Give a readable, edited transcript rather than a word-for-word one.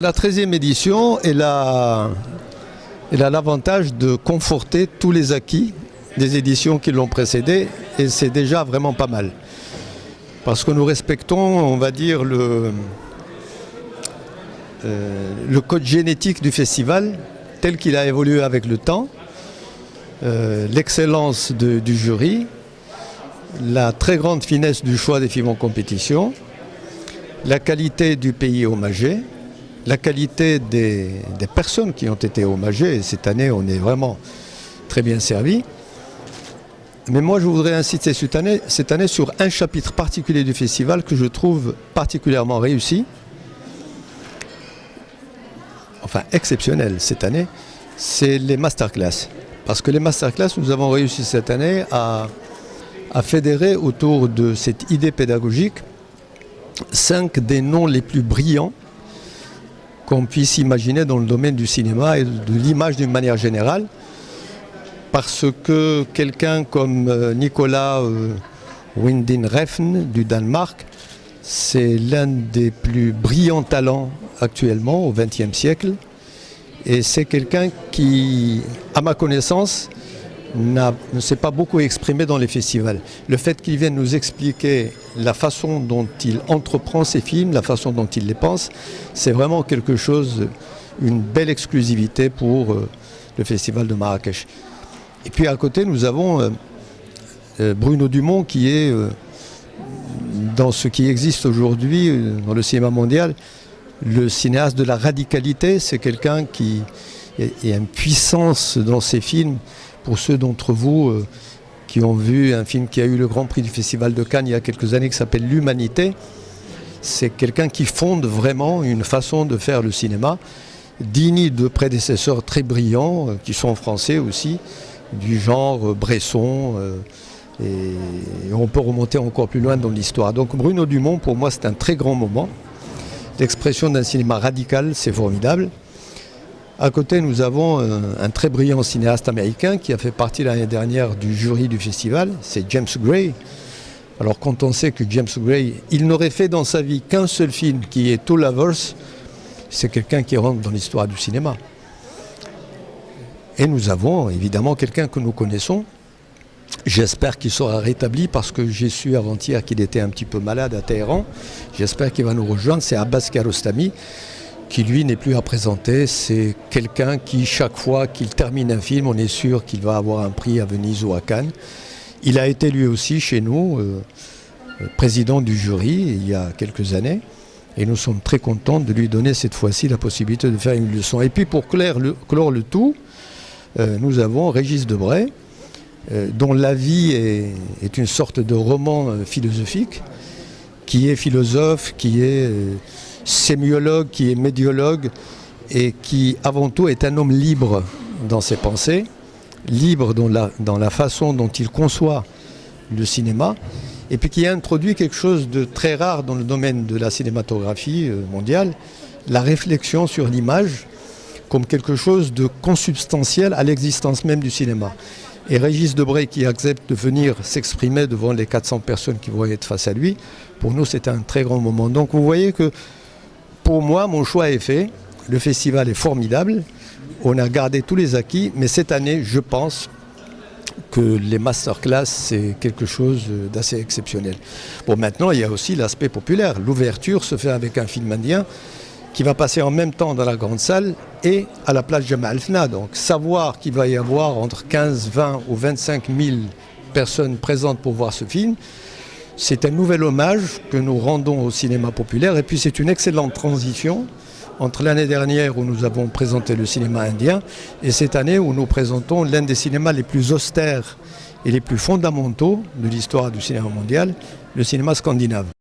La 13e édition, elle a l'avantage de conforter tous les acquis des éditions qui l'ont précédée, et c'est déjà vraiment pas mal. Parce que nous respectons, on va dire, le code génétique du festival, tel qu'il a évolué avec le temps, l'excellence du jury, la très grande finesse du choix des films en compétition, la qualité du pays hommagé, la qualité des personnes qui ont été hommagées. Et cette année, on est vraiment très bien servi. Mais moi, je voudrais insister cette année sur un chapitre particulier du festival que je trouve particulièrement réussi, enfin exceptionnel cette année, c'est les masterclass. Parce que les masterclass, nous avons réussi cette année à fédérer autour de cette idée pédagogique 5 des noms les plus brillants qu'on puisse imaginer dans le domaine du cinéma et de l'image d'une manière générale, parce que quelqu'un comme Nicolas Winding Refn du Danemark, c'est l'un des plus brillants talents actuellement au XXe siècle, et c'est quelqu'un qui, à ma connaissance, ne s'est pas beaucoup exprimé dans les festivals. Le fait qu'il vienne nous expliquer la façon dont il entreprend ses films, la façon dont il les pense, c'est vraiment quelque chose, une belle exclusivité pour le festival de Marrakech. Et puis à côté, nous avons Bruno Dumont qui est, dans ce qui existe aujourd'hui dans le cinéma mondial, le cinéaste de la radicalité. C'est quelqu'un qui a une puissance dans ses films. Pour ceux d'entre vous qui ont vu un film qui a eu le Grand Prix du Festival de Cannes il y a quelques années qui s'appelle L'Humanité, c'est quelqu'un qui fonde vraiment une façon de faire le cinéma, digne de prédécesseurs très brillants, qui sont français aussi, du genre Bresson, et on peut remonter encore plus loin dans l'histoire. Donc Bruno Dumont, pour moi, c'est un très grand moment. L'expression d'un cinéma radical, c'est formidable. À côté, nous avons un très brillant cinéaste américain qui a fait partie l'année dernière du jury du festival, c'est James Gray. Alors quand on sait que James Gray, il n'aurait fait dans sa vie qu'un seul film qui est Two Lovers, c'est quelqu'un qui rentre dans l'histoire du cinéma. Et nous avons évidemment quelqu'un que nous connaissons. J'espère qu'il sera rétabli parce que j'ai su avant-hier qu'il était un petit peu malade à Téhéran. J'espère qu'il va nous rejoindre, c'est Abbas Kiarostami, qui lui n'est plus à présenter. C'est quelqu'un qui, chaque fois qu'il termine un film, on est sûr qu'il va avoir un prix à Venise ou à Cannes. Il a été lui aussi chez nous président du jury il y a quelques années, et nous sommes très contents de lui donner cette fois-ci la possibilité de faire une leçon. Et puis pour clore le tout, nous avons Régis Debray, dont la vie est une sorte de roman philosophique, qui est philosophe, qui est sémiologue, qui est médiologue, et qui avant tout est un homme libre dans ses pensées, libre dans la façon dont il conçoit le cinéma, et puis qui a introduit quelque chose de très rare dans le domaine de la cinématographie mondiale, la réflexion sur l'image comme quelque chose de consubstantiel à l'existence même du cinéma. Et Régis Debray, qui accepte de venir s'exprimer devant les 400 personnes qui vont être face à lui, pour nous c'est un très grand moment. Donc vous voyez que pour moi, mon choix est fait. Le festival est formidable. On a gardé tous les acquis. Mais cette année, je pense que les masterclass, c'est quelque chose d'assez exceptionnel. Bon, maintenant, il y a aussi l'aspect populaire. L'ouverture se fait avec un film indien qui va passer en même temps dans la grande salle et à la place Jamal Fna. Donc, savoir qu'il va y avoir entre 15, 20 ou 25 000 personnes présentes pour voir ce film, c'est un nouvel hommage que nous rendons au cinéma populaire, et puis c'est une excellente transition entre l'année dernière où nous avons présenté le cinéma indien et cette année où nous présentons l'un des cinémas les plus austères et les plus fondamentaux de l'histoire du cinéma mondial, le cinéma scandinave.